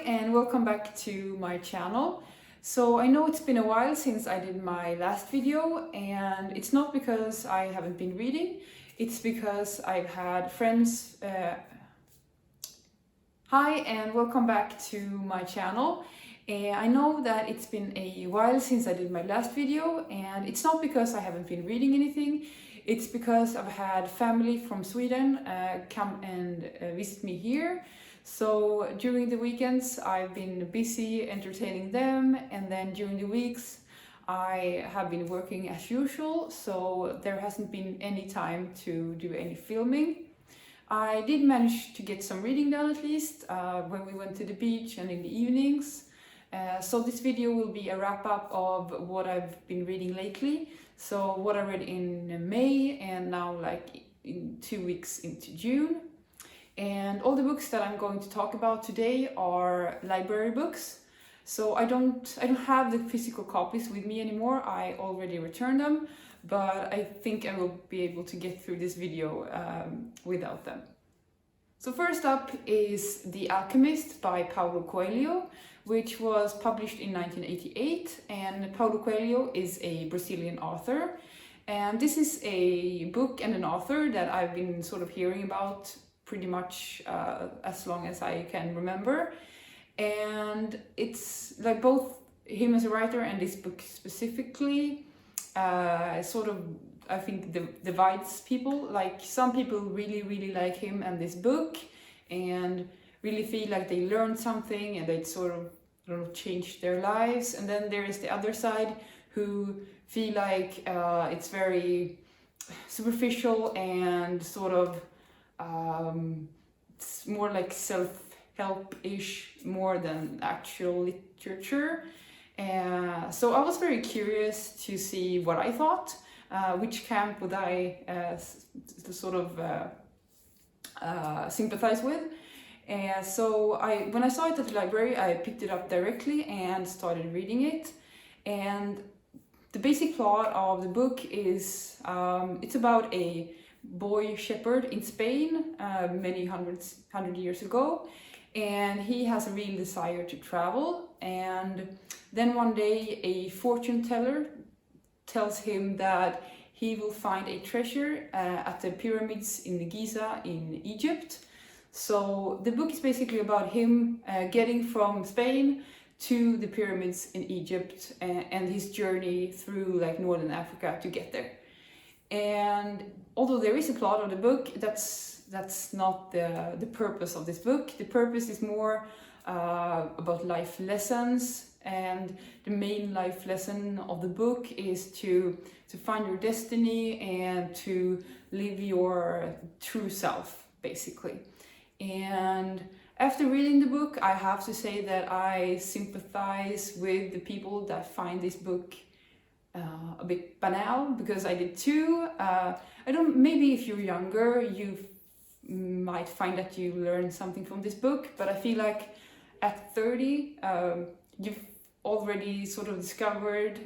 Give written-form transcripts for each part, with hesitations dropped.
and welcome back to my channel. So I know it's been a while since I did my last video, and it's not because I haven't been reading, it's because I've had friends. Hi and welcome back to my channel. I know that it's been a while since I did my last video, and it's not because I haven't been reading anything. It's because I've had family from Sweden come and visit me here. So during the weekends I've been busy entertaining them, and then during the weeks I have been working as usual, so there hasn't been any time to do any filming. I did manage to get some reading done at least when we went to the beach and in the evenings. So this video will be a wrap-up of what I've been reading lately. So what I read in May and now like in 2 weeks into June. And all the books that I'm going to talk about today are library books. So I don't have the physical copies with me anymore. I already returned them, but I think I will be able to get through this video without them. So first up is The Alchemist by Paulo Coelho, which was published in 1988, and Paulo Coelho is a Brazilian author. And this is a book and an author that I've been sort of hearing about pretty much as long as I can remember. And it's like both him as a writer and this book specifically sort of, I think, divides people. Like some people really like him and this book and really feel like they learned something and they sort of, I don't know, changed their lives. And then there is the other side who feel like it's very superficial and sort of it's more like self-help-ish more than actual literature. So I was very curious to see what I thought, which camp would I sort of sympathize with. So when I saw it at the library, I picked it up directly and started reading it. And the basic plot of the book is it's about a boy shepherd in Spain many hundred years ago, and he has a real desire to travel. And then one day a fortune teller tells him that he will find a treasure at the pyramids in Giza in Egypt. So the book is basically about him getting from Spain to the pyramids in Egypt and his journey through like northern Africa to get there. And although there is a plot of the book, that's not the purpose of this book. The purpose is more about life lessons, and the main life lesson of the book is to find your destiny and to live your true self, basically. And after reading the book, I have to say that I sympathize with the people that find this book a bit banal, because I did too. Maybe if you're younger, you might find that you learn something from this book, but I feel like at 30, you've already sort of discovered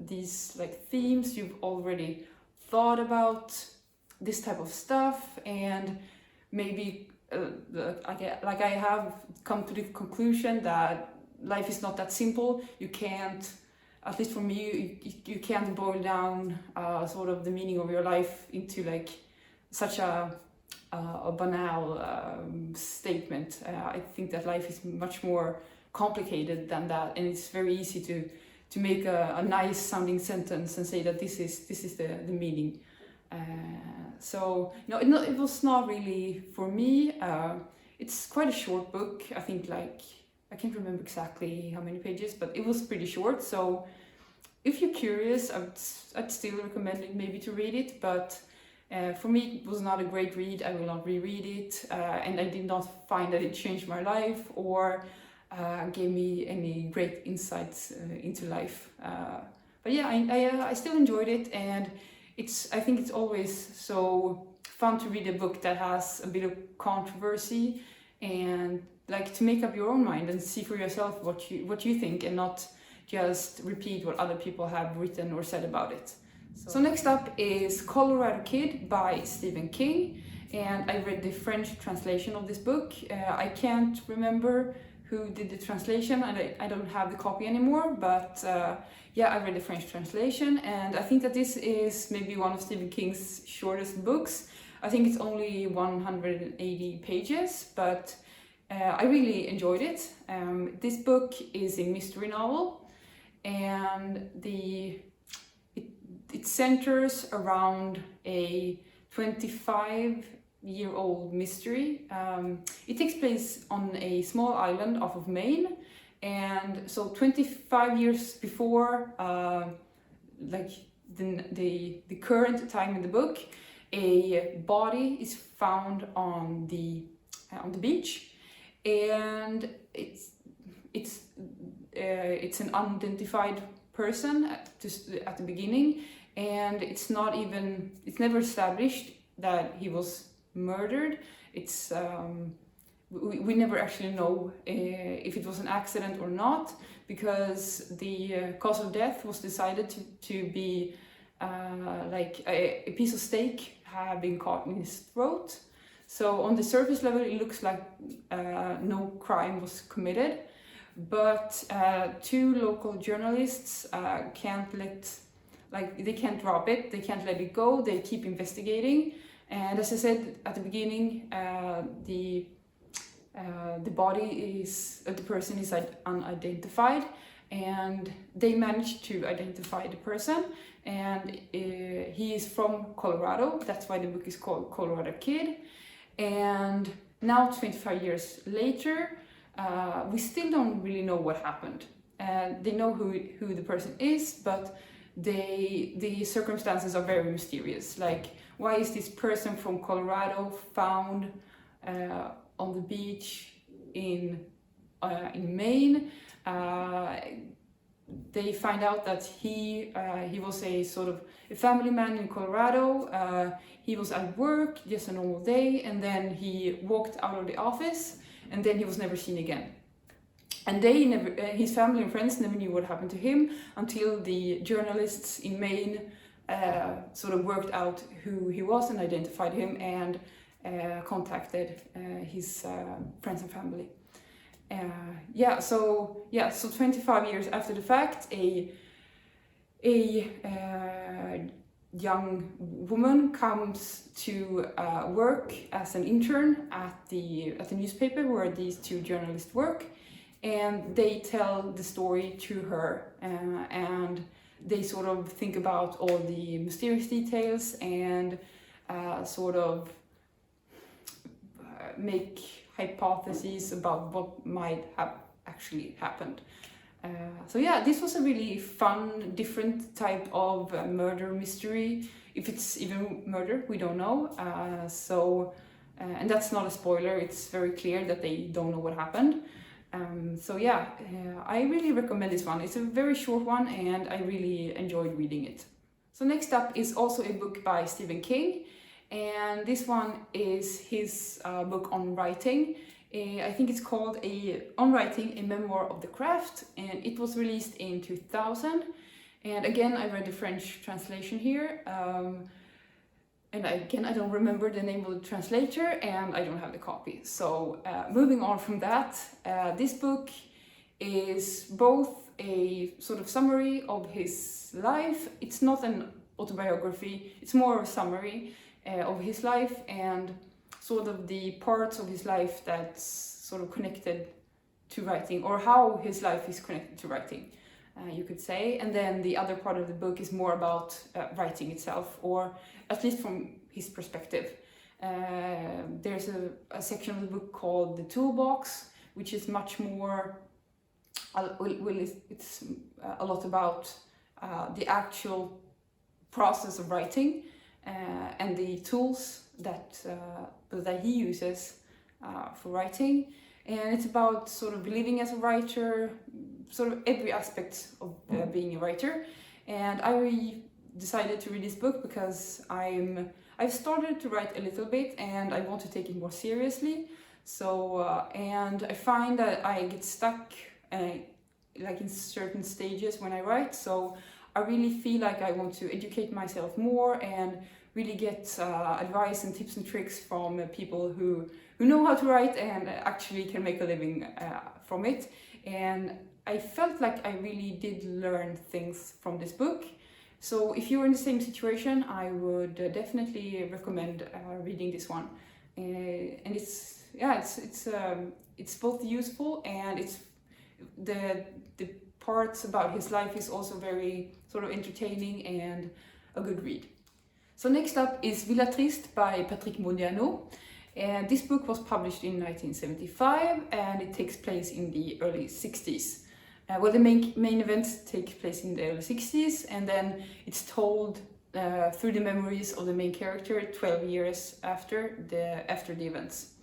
these like themes, you've already thought about this type of stuff, and maybe like I have come to the conclusion that life is not that simple. You can't, at least for me, you can't boil down sort of the meaning of your life into like such a banal statement. I think that life is much more complicated than that, and it's very easy to make a nice sounding sentence and say that this is the meaning. So no, it was not really for me. It's quite a short book. I think like, I can't remember exactly how many pages, but it was pretty short. So if you're curious, I'd still recommend it maybe to read it, but for me it was not a great read. I will not reread it, and I did not find that it changed my life or gave me any great insights into life. But yeah, I still enjoyed it, and I think it's always so fun to read a book that has a bit of controversy, and like to make up your own mind and see for yourself what you think, and not just repeat what other people have written or said about it. So next up is Colorado Kid by Stephen King, and I read the French translation of this book. I can't remember who did the translation, and I don't have the copy anymore, but yeah, I read the French translation, and I think that this is maybe one of Stephen King's shortest books. I think it's only 180 pages, but I really enjoyed it. This book is a mystery novel, and it centers around a 25-year-old mystery. It takes place on a small island off of Maine, and so 25 years before, like the current time in the book, a body is found on the beach, and it's an unidentified person at the beginning, and it's never established that he was murdered. It's we never actually know if it was an accident or not, because the cause of death was decided to be like a piece of steak had been caught in his throat. So on the surface level, it looks like no crime was committed, but two local journalists can't drop it, they can't let it go, they keep investigating. And as I said at the beginning, the body is, the person is unidentified, and they managed to identify the person, and he is from Colorado. That's why the book is called Colorado Kid. And now 25 years later, we still don't really know what happened. They know who the person is, but the circumstances are very mysterious. Like, why is this person from Colorado found on the beach in Maine? They find out that he was a sort of a family man in Colorado. He was at work, just a normal day, and then he walked out of the office, and then he was never seen again. And his family and friends never knew what happened to him until the journalists in Maine sort of worked out who he was and identified him, and contacted his friends and family. So 25 years after the fact, a young woman comes to work as an intern at the newspaper where these two journalists work, and they tell the story to her, and they sort of think about all the mysterious details and sort of make hypotheses about what might have actually happened. This was a really fun, different type of murder mystery. If it's even murder, we don't know. And that's not a spoiler. It's very clear that they don't know what happened. I really recommend this one. It's a very short one, and I really enjoyed reading it. So next up is also a book by Stephen King, and this one is his book on writing. I think it's called On Writing, a Memoir of the Craft, and it was released in 2000. And again, I read the French translation here. And again, I don't remember the name of the translator, and I don't have the copy. So moving on from that, this book is both a sort of summary of his life. It's not an autobiography, it's more a summary of his life and sort of the parts of his life that's sort of connected to writing, or how his life is connected to writing, you could say. And then the other part of the book is more about writing itself, or at least from his perspective. There's a section of the book called The Toolbox, which is much more, it's a lot about the actual process of writing and the tools that he uses for writing. And it's about sort of living as a writer, sort of every aspect of being a writer. And I decided to read this book because I've started to write a little bit, and I want to take it more seriously. So and I find that I get stuck like in certain stages when I write. So I really feel like I want to educate myself more and really get advice and tips and tricks from people who know how to write and actually can make a living from it, and I felt like I really did learn things from this book. So if you're in the same situation, I would definitely recommend reading this one. And it's both useful, and it's the parts about his life is also very sort of entertaining and a good read. So next up is Villa Triste by Patrick Modiano. And this book was published in 1975, and it takes place in the early 60s. Well, the main events take place in the early 60s, and then it's told through the memories of the main character 12 years after the events.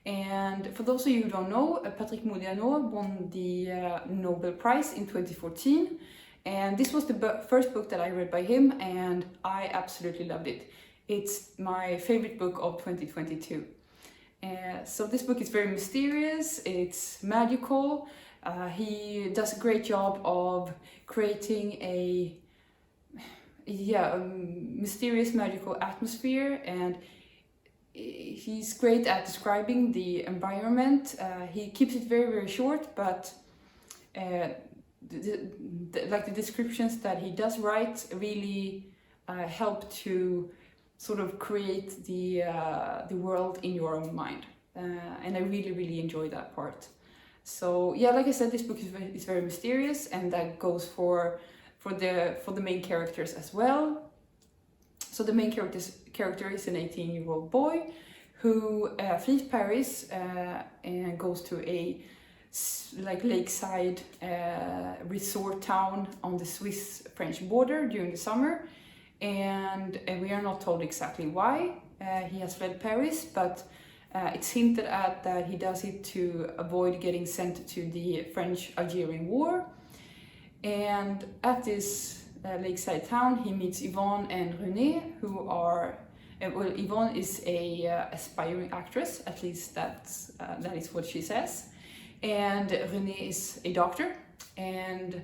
And for those of you who don't know, Patrick Modiano won the Nobel Prize in 2014, and this was the first book that I read by him, and I absolutely loved it. It's my favorite book of 2022. So this book is very mysterious, it's magical. He does a great job of creating a mysterious magical atmosphere, and he's great at describing the environment. He keeps it very, very short, but the descriptions that he does write really help to sort of create the world in your own mind, and I really, really enjoy that part. So yeah, like I said, this book is very mysterious, and that goes for the main characters as well. So the main character is an 18-year-old boy who flees Paris and goes to a lakeside resort town on the Swiss-French border during the summer, and we are not told exactly why he has fled Paris, but it's hinted at that he does it to avoid getting sent to the French-Algerian War. And at this lakeside town, he meets Yvonne and René, who are Yvonne is a aspiring actress, at least that is what she says, and René is a doctor, and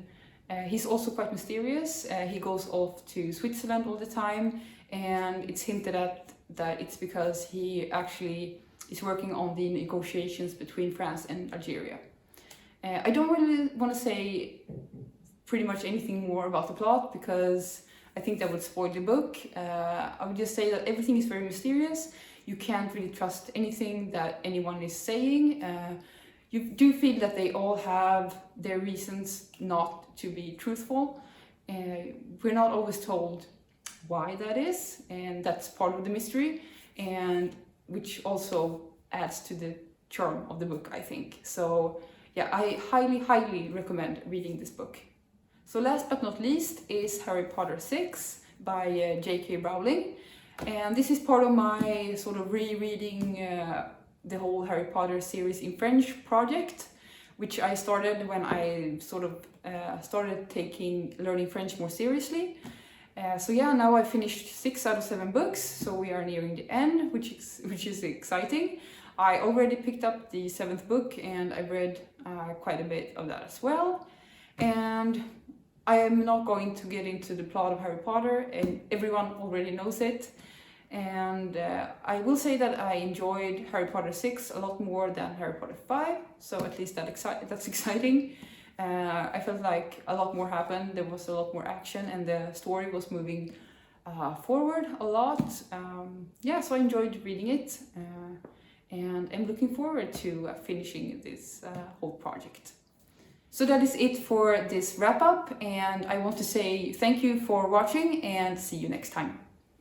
he's also quite mysterious. He goes off to Switzerland all the time, and it's hinted at that it's because he actually is working on the negotiations between France and Algeria. I don't really want to say pretty much anything more about the plot, because I think that would spoil the book. I would just say that everything is very mysterious. You can't really trust anything that anyone is saying. You do feel that they all have their reasons not to be truthful. We're not always told why that is, and that's part of the mystery, and which also adds to the charm of the book, I think. So yeah, I highly, highly recommend reading this book. So last but not least is Harry Potter 6 by J.K. Rowling. And this is part of my sort of rereading the whole Harry Potter series in French project, which I started when I sort of started learning French more seriously. So yeah, now I finished 6 out of 7 books, so we are nearing the end, which is exciting. I already picked up the 7th book, and I read quite a bit of that as well. And I am not going to get into the plot of Harry Potter, and everyone already knows it. And I will say that I enjoyed Harry Potter 6 a lot more than Harry Potter 5, so at least that's exciting. I felt like a lot more happened, there was a lot more action, and the story was moving forward a lot. Yeah, so I enjoyed reading it, and I'm looking forward to finishing this whole project. So that is it for this wrap up, and I want to say thank you for watching, and see you next time.